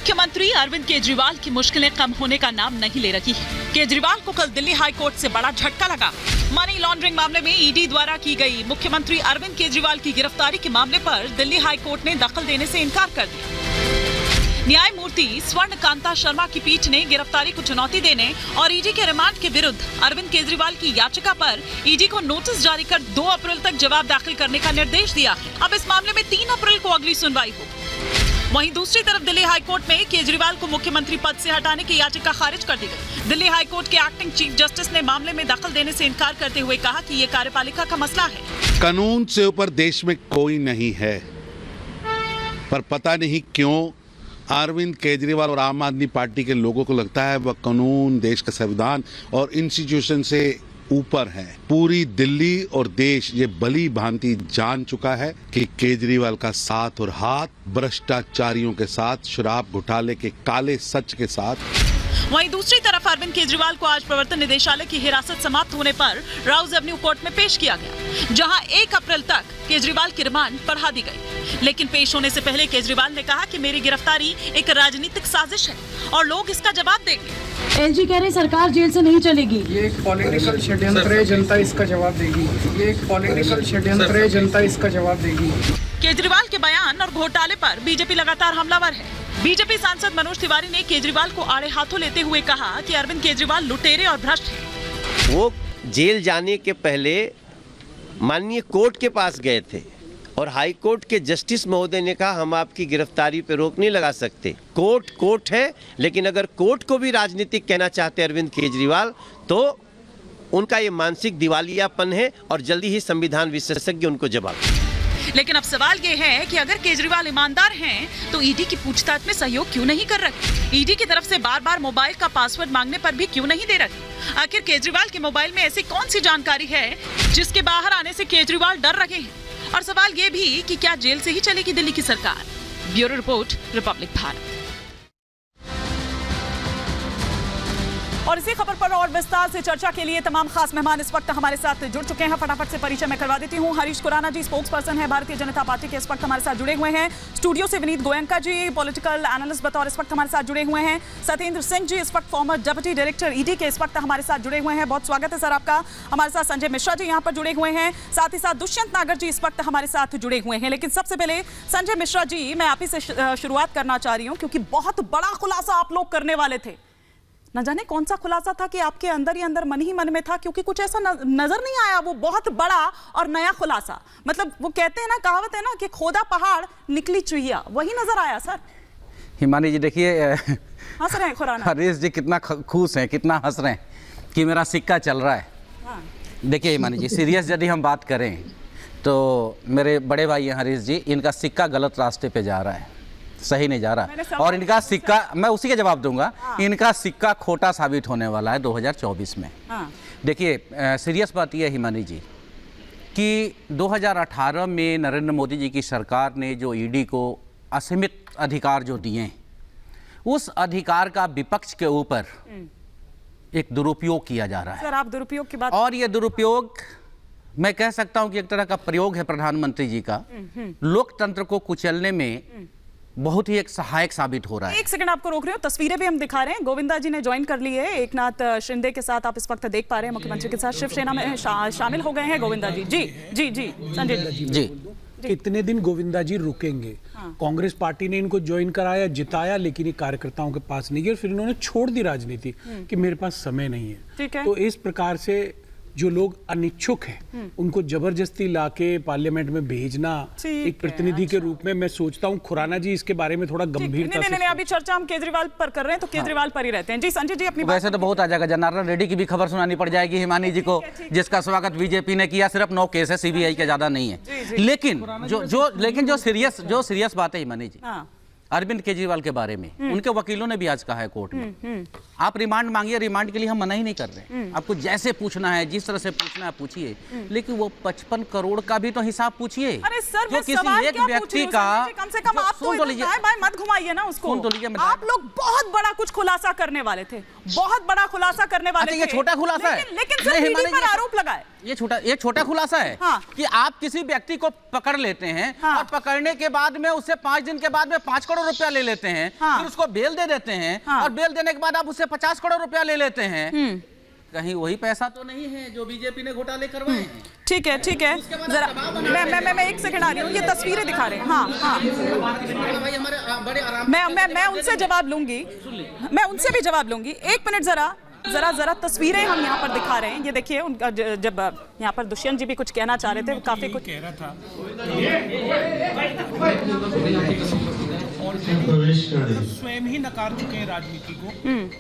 मुख्यमंत्री अरविंद केजरीवाल की मुश्किलें कम होने का नाम नहीं ले रही है। केजरीवाल को कल दिल्ली हाई कोर्ट से बड़ा झटका लगा। मनी लॉन्ड्रिंग मामले में ईडी द्वारा की गई मुख्यमंत्री अरविंद केजरीवाल की गिरफ्तारी के मामले पर दिल्ली हाई कोर्ट ने दखल देने से इनकार कर दिया। न्यायमूर्ति स्वर्ण कांता शर्मा की पीठ ने गिरफ्तारी को चुनौती देने और ईडी के रिमांड के विरुद्ध अरविंद केजरीवाल की याचिका पर ईडी को नोटिस जारी कर 2 अप्रैल तक जवाब दाखिल करने का निर्देश दिया। अब इस मामले में 3 अप्रैल को अगली सुनवाई हो। वहीं दूसरी तरफ दिल्ली हाईकोर्ट में केजरीवाल को मुख्यमंत्री पद से हटाने की याचिका खारिज कर दी गई। दिल्ली हाईकोर्ट के एक्टिंग चीफ जस्टिस ने मामले में दखल देने से इनकार करते हुए कहा कि ये कार्यपालिका का मसला है। कानून से ऊपर देश में कोई नहीं है, पर पता नहीं क्यों अरविंद केजरीवाल और आम आदमी पार्टी के लोगों को लगता है वह कानून, देश का संविधान और इंस्टीट्यूशन से ऊपर है। पूरी दिल्ली और देश ये भली भांति जान चुका है कि केजरीवाल का साथ और हाथ भ्रष्टाचारियों के साथ, शराब घोटाले के काले सच के साथ। वहीं दूसरी तरफ अरविंद केजरीवाल को आज प्रवर्तन निदेशालय की हिरासत समाप्त होने पर राउज एवेन्यू कोर्ट में पेश किया गया, जहां 1 अप्रैल तक केजरीवाल की रिमांड बढ़ा दी गई। लेकिन पेश होने से पहले केजरीवाल ने कहा कि मेरी गिरफ्तारी एक राजनीतिक साजिश है और लोग इसका जवाब देंगे। एलजी कह रहे सरकार जेल से नहीं चलेगी। ये एक पॉलिटिकल षड्यंत्र है, जनता इसका जवाब देगी। ये एक पॉलिटिकल षड्यंत्र है, जनता इसका जवाब देगी। केजरीवाल के बयान और घोटाले पर बीजेपी लगातार हमलावर है। बीजेपी सांसद मनोज तिवारी ने केजरीवाल को आड़े हाथों लेते हुए कहा कि अरविंद केजरीवाल लुटेरे और भ्रष्ट हैं। वो जेल जाने के पहले माननीय कोर्ट के पास गए थे और हाई कोर्ट के जस्टिस महोदय ने कहा हम आपकी गिरफ्तारी पर रोक नहीं लगा सकते। कोर्ट है, लेकिन अगर कोर्ट को भी राजनीतिक कहना चाहते अरविंद केजरीवाल तो उनका ये मानसिक दिवालियापन है और जल्दी ही संविधान विशेषज्ञ उनको जवाब देंगे। लेकिन अब सवाल ये है कि अगर केजरीवाल ईमानदार हैं तो ईडी की पूछताछ में सहयोग क्यों नहीं कर रहे? ईडी की तरफ से बार-बार मोबाइल का पासवर्ड मांगने पर भी क्यों नहीं दे रहे? आखिर केजरीवाल के मोबाइल में ऐसी कौन सी जानकारी है जिसके बाहर आने से केजरीवाल डर रहे हैं? और सवाल ये भी कि क्या जेल से ही चलेगी दिल्ली की सरकार? Bureau report, Republic Bharat. और इसी खबर पर और विस्तार से चर्चा के लिए तमाम खास मेहमान इस वक्त हमारे साथ जुड़ चुके हैं। फटाफट से परिचय मैं करवा देती हूं। हरीश खुराना जी स्पोक्स पर्सन है भारतीय जनता पार्टी के, इस वक्त हमारे साथ जुड़े हुए हैं। स्टूडियो से विनीत गोयंका जी पॉलिटिकल एनालिस्ट बतौर इस वक्त हमारे साथ जुड़े हुए हैं। सत्येंद्र सिंह जी इस वक्त फॉर्मर डिप्टी डायरेक्टर ईडी के, इस वक्त हमारे साथ जुड़े हुए हैं। बहुत स्वागत है सर आपका। हमारे साथ संजय मिश्रा जी यहाँ पर जुड़े हुए हैं। साथ ही साथ दुष्यंत नागर जी इस वक्त हमारे साथ जुड़े हुए हैं। लेकिन सबसे पहले संजय मिश्रा जी, मैं आप ही से शुरुआत करना चाह रही हूँ, क्योंकि बहुत बड़ा खुलासा आप लोग करने वाले थे। न जाने कौन सा खुलासा था कि आपके अंदर ही अंदर मन ही मन में था, क्योंकि कुछ ऐसा नजर नहीं आया। वो बहुत बड़ा और नया खुलासा, मतलब वो कहते हैं ना, कहावत है ना कि खोदा पहाड़ निकली चुहिया, वही नजर आया सर। हिमानी जी देखिए, हंस रहे हैं खुराना। हरीश जी कितना खुश हैं, कितना हंस रहे हैं कि मेरा सिक्का चल रहा है। हाँ। देखिए हिमानी जी, सीरियस यदि हम बात करें तो मेरे बड़े भाई हैं हरीश जी, इनका सिक्का गलत रास्ते पे जा रहा है, सही नहीं जा रहा। और इनका सिक्का, मैं उसी का जवाब दूंगा, इनका सिक्का खोटा साबित होने वाला है 2024 में। देखिए सीरियस बात यह है हिमानी जी कि 2018 में नरेंद्र मोदी जी की सरकार ने जो ईडी को असीमित अधिकार जो दिए, उस अधिकार का विपक्ष के ऊपर एक दुरुपयोग किया जा रहा है। सर आप दुरुपयोग की बात, और ये दुरुपयोग मैं कह सकता हूं कि एक तरह का प्रयोग है प्रधानमंत्री जी का, लोकतंत्र को कुचलने में बहुत ही एक सहायक साबित हो रहा है। एक सेकंड आपको रोक रहे हो, तस्वीरें भी हम दिखा रहे हैं। गोविंदा जी ने ज्वाइन कर ली है, एकनाथ शिंदे के साथ आप इस वक्त देख पा रहे हैं, मुख्यमंत्री के साथ शिवसेना में शामिल हो गए हैं गोविंदा जी। जी जी जी संजय जी, कितने दिन गोविंदा जी रुकेंगे? कांग्रेस पार्टी ने इनको ज्वाइन कराया, जिताया, लेकिन ये कार्यकर्ताओं के पास नहीं गए, फिर इन्होंने छोड़ दी राजनीति कि मेरे पास समय नहीं है। ठीक है। तो इस प्रकार से जो लोग अनिच्छुक हैं उनको जबरदस्ती लाके पार्लियामेंट में भेजना एक प्रतिनिधि के रूप में, मैं सोचता हूं खुराना जी इसके बारे में थोड़ा गंभीरता से। नहीं, अभी चर्चा हम केजरीवाल पर कर रहे हैं, तो केजरीवाल पर ही रहते हैं। जी संजय जी अपनी वैसे तो बहुत आ जाएगा, जनार्दन रेड्डी की भी खबर सुनानी पड़ जाएगी हिमानी जी को, जिसका स्वागत बीजेपी ने किया। सिर्फ 9 केस है, सीबीआई के ज्यादा नहीं है। लेकिन जो सीरियस बात है हिमानी जी, अरविंद केजरीवाल के बारे में उनके वकीलों ने भी आज कहा है कोर्ट में, आप रिमांड मांगिए, रिमांड के लिए हम मना ही नहीं कर रहे, आपको जैसे पूछना है, जिस तरह से पूछना है पूछिए, लेकिन वो 55 करोड़ का भी तो हिसाब पूछिए। अरे सर, जो किसी एक व्यक्ति का, कम से कम आप तो भाई मत घुमाइए ना उसको। आप लोग बहुत बड़ा कुछ खुलासा करने वाले थे, बहुत बड़ा खुलासा करने वाले थे। ये छोटा खुलासा है, लेकिन सिर्फ ईडी पर आरोप लगाए। ये छोटा खुलासा है कि आप किसी व्यक्ति को पकड़ लेते हैं और पकड़ने के बाद में उससे 5 दिन के बाद में 5 करोड़ करोड़ रुपया ले लेते हैं, हाँ। फिर उसको बेल दे देते हैं, हाँ। और बेल देने के बाद आप उससे 50 करोड़ रुपया ले लेते हैं, कहीं वही पैसा तो नहीं है जो बीजेपी ने घोटाले करवाए हैं? ठीक है जरा मैं एक सेकंड आ रही हूँ, ये तस्वीरें दिखा रहे हैं। हाँ भाई हमारे बड़े आराम मैं उनसे जवाब लूंगी, मैं उनसे भी जवाब लूंगी। एक मिनट जरा तस्वीरें हम यहाँ पर दिखा रहे हैं। ये देखिए उनका जब यहाँ पर दुष्यंत जी भी कुछ कहना चाह रहे थे, काफी कुछ कह रहा था प्रवेश कर स्वयं ही नकार चुके हैं राजनीति को,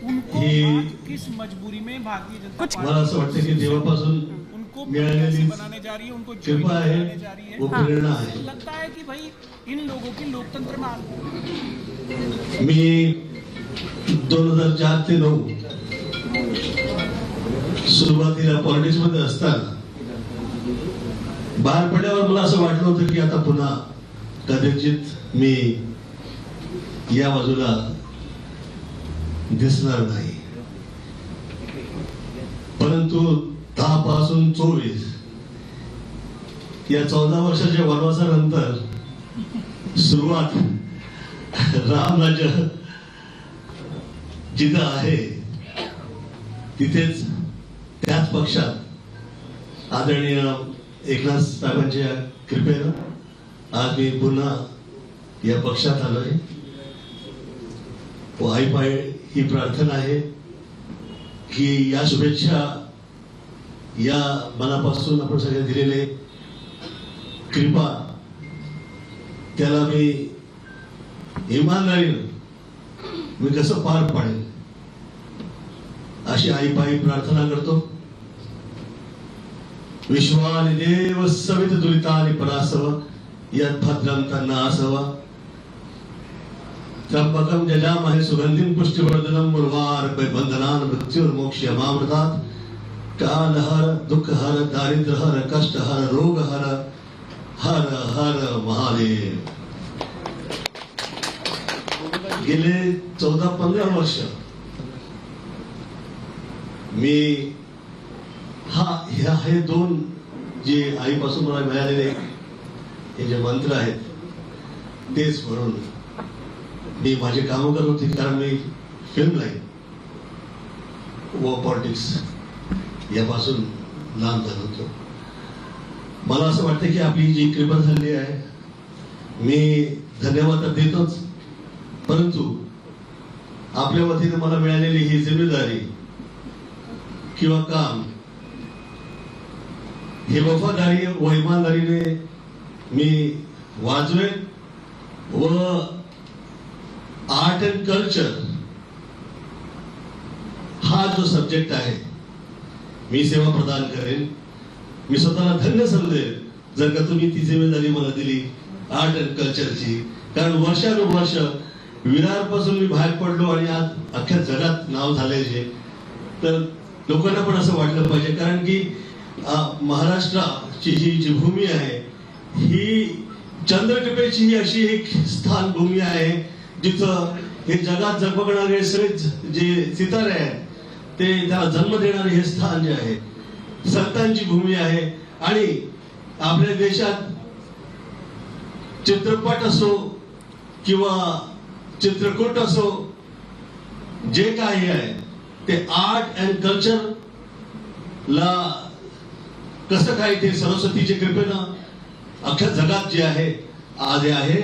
उनको आज किस मजबूरी में भारतीय जनता पार्टी मला असं वाटतं की देवापासून उनको मिळालेली बनाने जा रही है, उनको कृपा आहे बनाने जा रही है। वो प्रेरणा आहे। लगता है कि भाई इन लोगों की लोकतंत्र में मी 2004 ते 2009 सुरुवातीला पॉलिटिक्स मध्ये असताना बाहेर पडल्यावर मला असं वाटलं होतं की आता पुन्हा कदाचित मी या बाजूला दिसणार नाही, परंतु 10 पासून 24 या 14 वर्षाच्या वनवासानंतर सुरुवात राम राज्य जिथं आहे तिथेच त्याच पक्षात आदरणीय एकनाथ साहेबांच्या कृपेनं आज मी पुन्हा या पक्षात आलोय. आई पाय ही प्रार्थना आहे की या शुभेच्छा या मनापासून आपण सगळे दिलेले कृपा त्याला मी इमानदारीनं मी कसं पार पाडेल अशी आई पायी प्रार्थना करतो. विश्वानि देव सवित दुरितानि परासव यद भद्रं तन्नासव त्र्यंबकं जजामहे सुगंधिं पुष्टिवर्धनम् उर्वारुकमिव बन्धनान् मृत्युर्मोक्षयमामृतात्. कालहर दुःखहर दारिद्र्यहर कष्टहर रोगहर हर हर महादेव. गेले 14-15 वर्ष मी हे दोन जे आईपासून मला मिळालेले हे जे मंत्र आहेत तेच म्हणून मी माझे कामं करत होते, कारण मी फिल्म लाईन व पॉलिटिक्स यापासून लांब झालो होतो. मला असं वाटतं की आपली जी कृपा झाली आहे, मी धन्यवाद तर देतोच, परंतु आपल्या वतीने मला मिळालेली ही जिम्मेदारी किंवा काम हे वफादारी व इमानदारीने मी वाजवेन व आर्ट अँड कल्चर हा जो सब्जेक्ट आहे मी सेवा प्रदान करेन. मी स्वतःला धन्य समजेल जर का तुम्ही ती जिम्मेदारी मला दिली आर्ट अँड कल्चरची, कारण वर्षानुवर्ष विरारपासून मी बाहेर पडलो आणि आज अख्ख्या जगात नाव झाले, तर लोकांना पण असं वाटलं पाहिजे, कारण की महाराष्ट्राची जी भूमी आहे ही चंद्रटिपेची ही अशी एक स्थान भूमी आहे जिथं हे जगात जगबगणारे सगळे जे सितारे आहेत ते त्याला जन्म देणारे हे स्थान जे आहे संतांची भूमी आहे. आणि आपल्या देशात चित्रपट असो किंवा चित्रकूट असो जे काही आहे ते आर्ट अँड कल्चर ला कसं काय ते सरस्वतीच्या कृपेनं अख्ख्या जगात जे आहे आज आहे